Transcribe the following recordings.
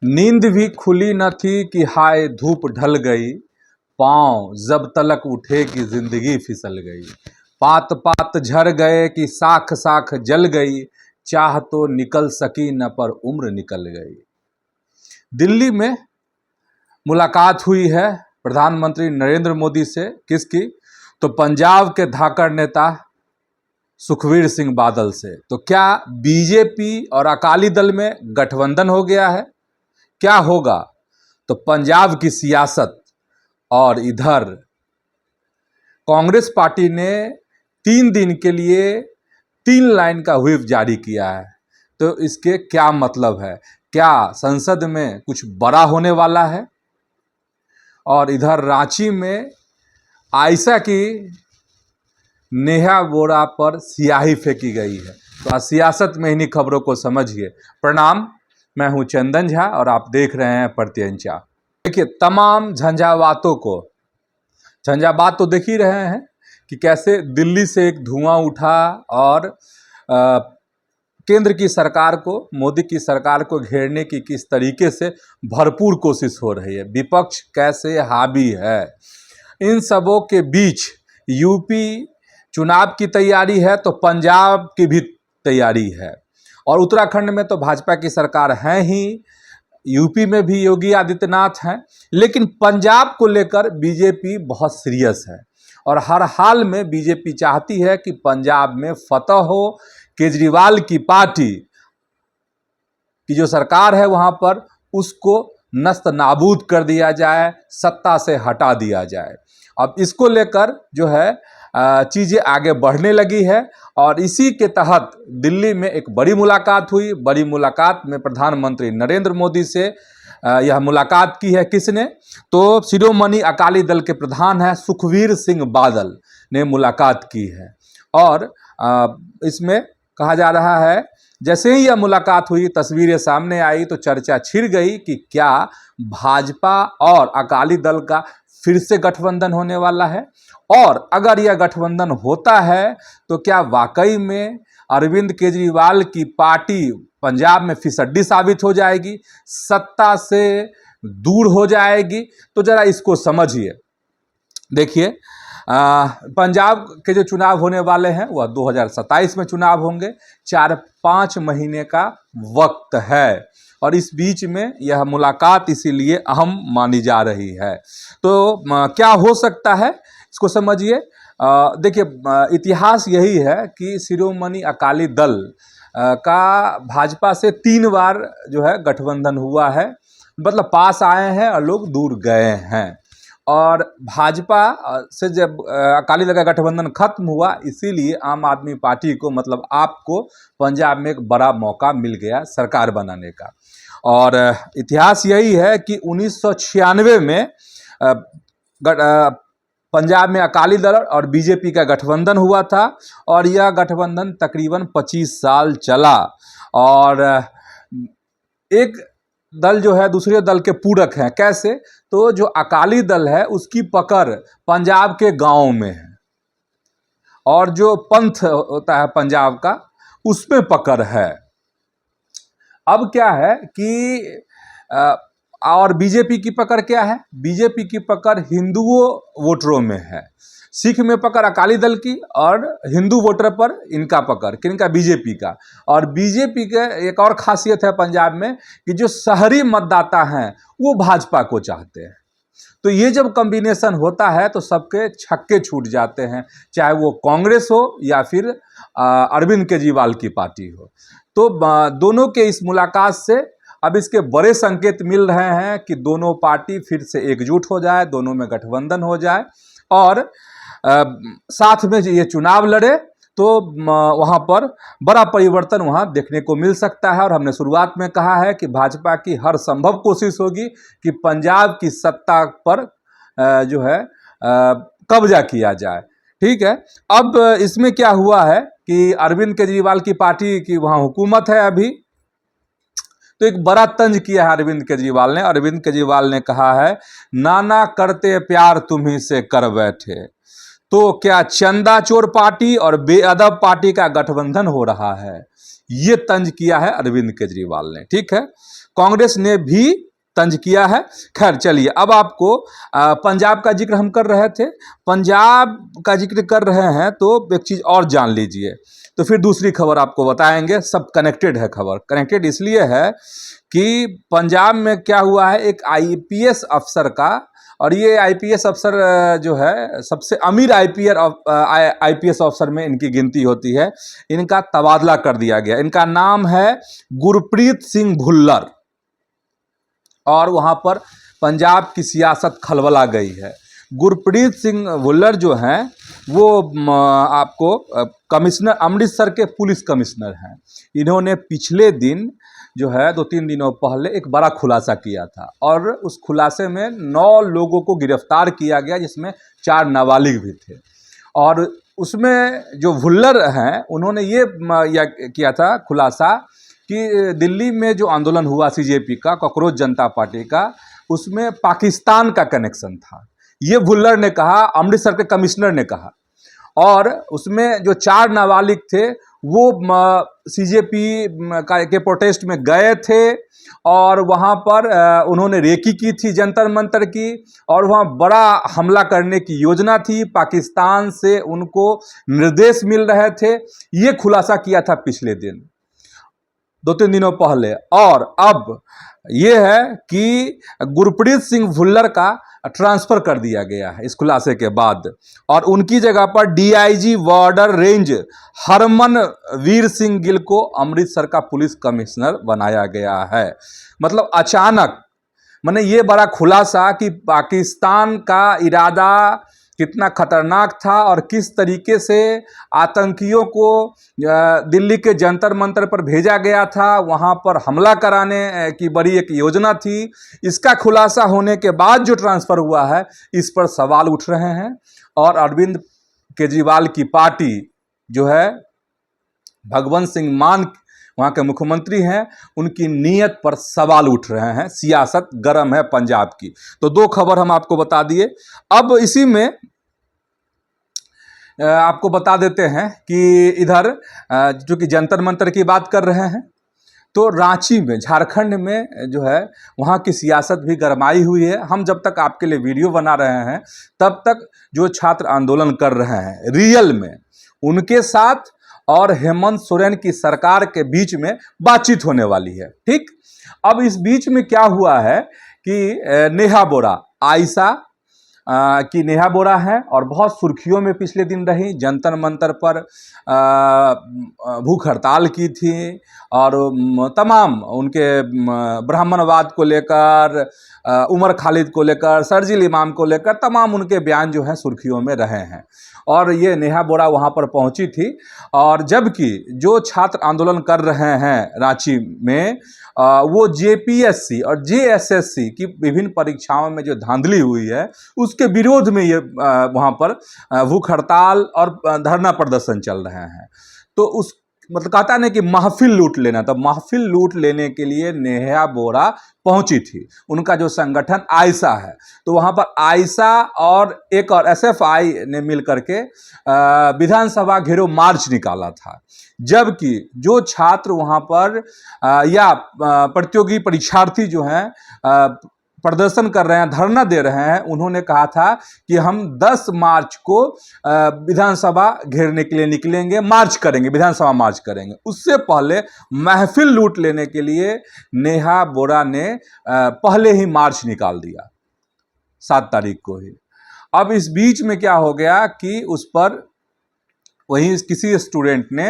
नींद भी खुली न थी कि हाय धूप ढल गई, पांव जब तलक उठे कि जिंदगी फिसल गई। पात पात झड़ गए कि साख साख जल गई, चाह तो निकल सकी न पर उम्र निकल गई। दिल्ली में मुलाकात हुई है प्रधानमंत्री नरेंद्र मोदी से। किसकी? तो पंजाब के धाकड़ नेता सुखबीर सिंह बादल से। तो क्या बीजेपी और अकाली दल में गठबंधन हो गया है? क्या होगा? तो पंजाब की सियासत और इधर कांग्रेस पार्टी ने 3 दिन के लिए 3 लाइन का व्हिप जारी किया है। तो इसके क्या मतलब है? क्या संसद में कुछ बड़ा होने वाला है? और इधर रांची में आयशा की नेहा वोरा पर स्याही फेंकी गई है। तो आज सियासत में इन्हीं खबरों को समझिए। प्रणाम, मैं हूं चंदन झा और आप देख रहे हैं प्रत्यंचा। देखिए, तमाम झंझावात तो देख ही रहे हैं कि कैसे दिल्ली से एक धुआं उठा और केंद्र की सरकार को, मोदी की सरकार को घेरने की किस तरीके से भरपूर कोशिश हो रही है। विपक्ष कैसे हावी है। इन सबों के बीच यूपी चुनाव की तैयारी है तो पंजाब की भी तैयारी है और उत्तराखंड में तो भाजपा की सरकार है ही, यूपी में भी योगी आदित्यनाथ हैं। लेकिन पंजाब को लेकर बीजेपी बहुत सीरियस है और हर हाल में बीजेपी चाहती है कि पंजाब में फतह हो, केजरीवाल की पार्टी की जो सरकार है वहां पर उसको नस्त नाबूद कर दिया जाए, सत्ता से हटा दिया जाए। अब इसको लेकर जो है चीज़ें आगे बढ़ने लगी है और इसी के तहत दिल्ली में एक बड़ी मुलाकात हुई। बड़ी मुलाकात में प्रधानमंत्री नरेंद्र मोदी से यह मुलाकात की है। किसने? तो शिरोमणि अकाली दल के प्रधान है सुखबीर सिंह बादल ने मुलाकात की है। और इसमें कहा जा रहा है, जैसे ही यह मुलाकात हुई, तस्वीरें सामने आई तो चर्चा छिड़ गई कि क्या भाजपा और अकाली दल का फिर से गठबंधन होने वाला है। और अगर यह गठबंधन होता है तो क्या वाकई में अरविंद केजरीवाल की पार्टी पंजाब में फिसड्डी साबित हो जाएगी, सत्ता से दूर हो जाएगी? तो जरा इसको समझिए। देखिए, पंजाब के जो चुनाव होने वाले हैं वह 2027 में चुनाव होंगे। 4-5 महीने का वक्त है और इस बीच में यह मुलाकात इसीलिए अहम मानी जा रही है। तो क्या हो सकता है इसको समझिए। देखिए, इतिहास यही है कि शिरोमणि अकाली दल का भाजपा से 3 बार जो है गठबंधन हुआ है। मतलब पास आए हैं और लोग दूर गए हैं। और भाजपा से जब अकाली दल का गठबंधन खत्म हुआ, इसीलिए आम आदमी पार्टी को, मतलब आपको, पंजाब में एक बड़ा मौका मिल गया सरकार बनाने का। और इतिहास यही है कि 1996 में पंजाब में अकाली दल और बीजेपी का गठबंधन हुआ था और यह गठबंधन तकरीबन 25 साल चला। और एक दल जो है दूसरे दल के पूरक हैं। कैसे? तो जो अकाली दल है उसकी पकड़ पंजाब के गांव में है और जो पंथ होता है पंजाब का उसमें पकड़ है। अब क्या है कि और बीजेपी की पकड़ क्या है? बीजेपी की पकड़ हिंदुओं वोटरों में है। सिख में पकड़ अकाली दल की और हिंदू वोटर पर इनका पकड़, किनका? बीजेपी का। और बीजेपी के एक और खासियत है पंजाब में कि जो शहरी मतदाता हैं वो भाजपा को चाहते हैं। तो ये जब कॉम्बिनेशन होता है तो सबके छक्के छूट जाते हैं, चाहे वो कांग्रेस हो या फिर अरविंद केजरीवाल की पार्टी हो। तो दोनों के इस मुलाकात से अब इसके बड़े संकेत मिल रहे हैं कि दोनों पार्टी फिर से एकजुट हो जाए, दोनों में गठबंधन हो जाए और साथ में ये चुनाव लड़े तो वहाँ पर बड़ा परिवर्तन वहाँ देखने को मिल सकता है। और हमने शुरुआत में कहा है कि भाजपा की हर संभव कोशिश होगी कि पंजाब की सत्ता पर जो है कब्जा किया जाए। ठीक है। अब इसमें क्या हुआ है कि अरविंद केजरीवाल की पार्टी की वहाँ हुकूमत है अभी, तो एक बड़ा तंज किया है अरविंद केजरीवाल ने। अरविंद केजरीवाल ने कहा है, नाना करते प्यार तुम्ही से कर बैठे। तो क्या चंदा चोर पार्टी और बेअदब पार्टी का गठबंधन हो रहा है? ये तंज किया है अरविंद केजरीवाल ने। ठीक है। कांग्रेस ने भी तंज किया है। खैर चलिए, अब आपको पंजाब का जिक्र हम कर रहे थे, पंजाब का जिक्र कर रहे हैं तो एक चीज़ और जान लीजिए, तो फिर दूसरी खबर आपको बताएंगे। सब कनेक्टेड है, खबर कनेक्टेड इसलिए है कि पंजाब में क्या हुआ है, एक आईपीएस अफसर का, और ये आईपीएस अफसर जो है सबसे अमीर आईपीएस अफसर में इनकी गिनती होती है, इनका तबादला कर दिया गया। इनका नाम है गुरप्रीत सिंह भुल्लर, और वहाँ पर पंजाब की सियासत खलबला गई है। गुरप्रीत सिंह भुल्लर जो हैं वो आपको कमिश्नर, अमृतसर के पुलिस कमिश्नर हैं। इन्होंने पिछले दिन जो है 2-3 दिनों पहले एक बड़ा खुलासा किया था, और उस खुलासे में 9 लोगों को गिरफ्तार किया गया, जिसमें 4 नाबालिग भी थे। और उसमें जो भुल्लर हैं उन्होंने ये किया था खुलासा कि दिल्ली में जो आंदोलन हुआ सीजेपी का, कॉकरोच जनता पार्टी का, उसमें पाकिस्तान का कनेक्शन था। ये भुल्लर ने कहा, अमृतसर के कमिश्नर ने कहा। और उसमें जो 4 नाबालिग थे वो सीजेपी के प्रोटेस्ट में गए थे, और वहाँ पर उन्होंने रेकी की थी जंतर मंतर की, और वहाँ बड़ा हमला करने की योजना थी। पाकिस्तान से उनको निर्देश मिल रहे थे। ये खुलासा किया था पिछले दिन, 2-3 दिनों पहले। और अब ये है कि गुरप्रीत सिंह भुल्लर का ट्रांसफ़र कर दिया गया है इस खुलासे के बाद, और उनकी जगह पर DIG border range Harmanvir Singh Gill को अमृतसर का पुलिस कमिश्नर बनाया गया है। मतलब अचानक, मैंने ये बड़ा खुलासा कि पाकिस्तान का इरादा कितना खतरनाक था, और किस तरीके से आतंकियों को दिल्ली के जंतर मंतर पर भेजा गया था, वहाँ पर हमला कराने की बड़ी एक योजना थी। इसका खुलासा होने के बाद जो ट्रांसफ़र हुआ है, इस पर सवाल उठ रहे हैं। और अरविंद केजरीवाल की पार्टी जो है, भगवंत सिंह मान वहाँ के मुख्यमंत्री हैं, उनकी नीयत पर सवाल उठ रहे हैं। सियासत गर्म है पंजाब की। तो 2 खबर हम आपको बता दिए। अब इसी में आपको बता देते हैं कि इधर जो कि जंतर मंतर की बात कर रहे हैं, तो रांची में, झारखंड में जो है, वहाँ की सियासत भी गरमाई हुई है। हम जब तक आपके लिए वीडियो बना रहे हैं, तब तक जो छात्र आंदोलन कर रहे हैं रियल में, उनके साथ और हेमंत सोरेन की सरकार के बीच में बातचीत होने वाली है। ठीक, अब इस बीच में क्या हुआ है कि नेहा बोरा, आयशा की नेहा बोरा है, और बहुत सुर्खियों में पिछले दिन रही। जंतर मंतर पर भूख हड़ताल की थी, और तमाम उनके ब्राह्मणवाद को लेकर, उमर खालिद को लेकर, शर्जील इमाम को लेकर तमाम उनके बयान जो हैं सुर्खियों में रहे हैं। और ये नेहा बोरा वहाँ पर पहुँची थी, और जबकि जो छात्र आंदोलन कर रहे हैं रांची में, वो जेपीएससी और जेएसएससी की विभिन्न परीक्षाओं में जो धांधली हुई है, उसके विरोध में ये वहाँ पर भूख हड़ताल और धरना प्रदर्शन चल रहे हैं। तो उस मतलब कहता नहीं कि महफिल लूट लेना, तो महफिल लूट लेने के लिए नेहा बोरा पहुंची थी। उनका जो संगठन आयशा है, तो वहां पर आयशा और एक और एसएफआई ने मिल करके विधानसभा घेरो मार्च निकाला था। जबकि जो छात्र वहां पर या प्रतियोगी परीक्षार्थी जो हैं प्रदर्शन कर रहे हैं, धरना दे रहे हैं, उन्होंने कहा था कि हम 10 मार्च को विधानसभा घेरने के लिए निकलेंगे, मार्च करेंगे, विधानसभा मार्च करेंगे। उससे पहले महफिल लूट लेने के लिए नेहा बोरा ने पहले ही मार्च निकाल दिया, 7 तारीख को ही। अब इस बीच में क्या हो गया कि उस पर वहीं किसी स्टूडेंट ने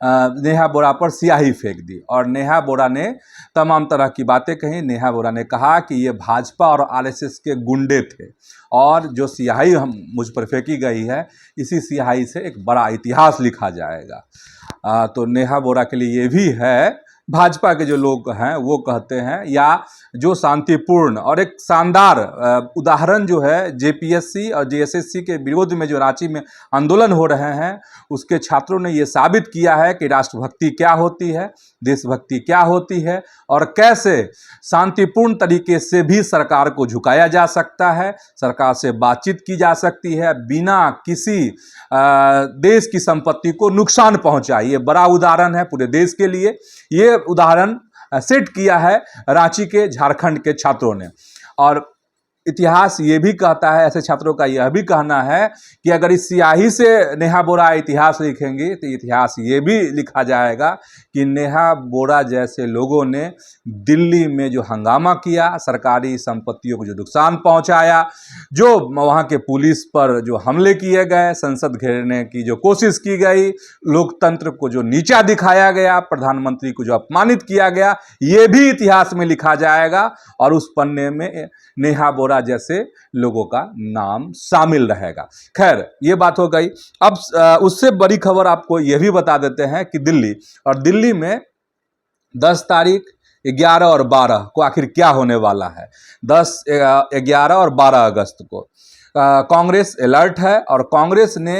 नेहा बोरा पर स्याही फेंक दी, और नेहा बोरा ने तमाम तरह की बातें कही। नेहा बोरा ने कहा कि ये भाजपा और आरएसएस के गुंडे थे, और जो स्याही हम मुझ पर फेंकी गई है, इसी स्याही से एक बड़ा इतिहास लिखा जाएगा। तो नेहा बोरा के लिए ये भी है, भाजपा के जो लोग हैं वो कहते हैं, या जो शांतिपूर्ण और एक शानदार उदाहरण जो है जेपीएससी और जेएसएससी के विरोध में जो रांची में आंदोलन हो रहे हैं, उसके छात्रों ने ये साबित किया है कि राष्ट्रभक्ति क्या होती है, देशभक्ति क्या होती है, और कैसे शांतिपूर्ण तरीके से भी सरकार को झुकाया जा सकता है, सरकार से बातचीत की जा सकती है बिना किसी देश की संपत्ति को नुकसान पहुंचाए। ये बड़ा उदाहरण है पूरे देश के लिए। ये उदाहरण सेट किया है रांची के झारखंड के छात्रों ने। और इतिहास ये भी कहता है, ऐसे छात्रों का यह भी कहना है कि अगर इस स्याही से नेहा बोरा इतिहास लिखेंगे तो इतिहास ये भी लिखा जाएगा कि नेहा बोरा जैसे लोगों ने दिल्ली में जो हंगामा किया, सरकारी संपत्तियों को जो नुकसान पहुंचाया, जो वहाँ के पुलिस पर जो हमले किए गए, संसद घेरने की जो कोशिश की गई, लोकतंत्र को जो नीचा दिखाया गया, प्रधानमंत्री को जो अपमानित किया गया, ये भी इतिहास में लिखा जाएगा और उस पन्ने में नेहा बोरा जैसे लोगों का नाम शामिल रहेगा। खैर, ये बात हो गई। अब उससे बड़ी खबर आपको यह भी बता देते हैं कि दिल्ली में 10 तारीख, 11 और 12 को आखिर क्या होने वाला है। 10, 11 और 12 अगस्त को कांग्रेस अलर्ट है और कांग्रेस ने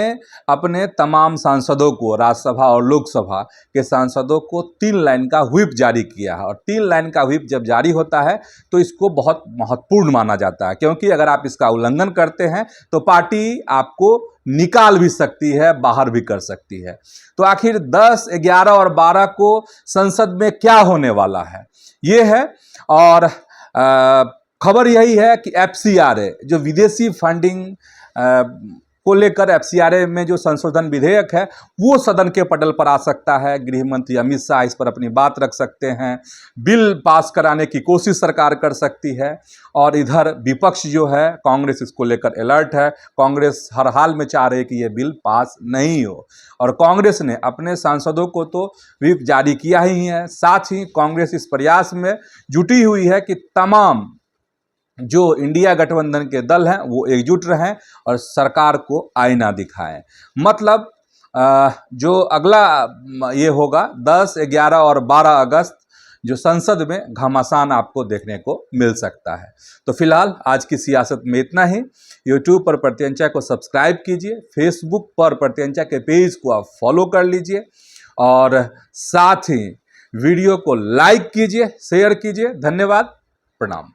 अपने तमाम सांसदों को, राज्यसभा और लोकसभा के सांसदों को 3 लाइन का व्हिप जारी किया है। और 3 लाइन का व्हिप जब जारी होता है तो इसको बहुत महत्वपूर्ण माना जाता है, क्योंकि अगर आप इसका उल्लंघन करते हैं तो पार्टी आपको निकाल भी सकती है, बाहर भी कर सकती है। तो आखिर 10, 11 और 12 को संसद में क्या होने वाला है, ये है। और खबर यही है कि FCRA जो विदेशी फंडिंग को लेकर FCRA में जो संशोधन विधेयक है वो सदन के पटल पर आ सकता है। गृह मंत्री अमित शाह इस पर अपनी बात रख सकते हैं, बिल पास कराने की कोशिश सरकार कर सकती है। और इधर विपक्ष जो है, कांग्रेस इसको लेकर अलर्ट है। कांग्रेस हर हाल में चाह रही है कि ये बिल पास नहीं हो और कांग्रेस ने अपने सांसदों को तो व्हिप जारी किया ही है, साथ ही कांग्रेस इस प्रयास में जुटी हुई है कि तमाम जो इंडिया गठबंधन के दल हैं वो एकजुट रहें और सरकार को आईना दिखाएं। मतलब जो अगला ये होगा 10, 11 और 12 अगस्त जो संसद में घमासान आपको देखने को मिल सकता है। तो फिलहाल आज की सियासत में इतना ही। यूट्यूब पर प्रत्यंचा को सब्सक्राइब कीजिए, फेसबुक पर प्रत्यंचा के पेज को आप फॉलो कर लीजिए और साथ ही वीडियो को लाइक कीजिए, शेयर कीजिए। धन्यवाद, प्रणाम।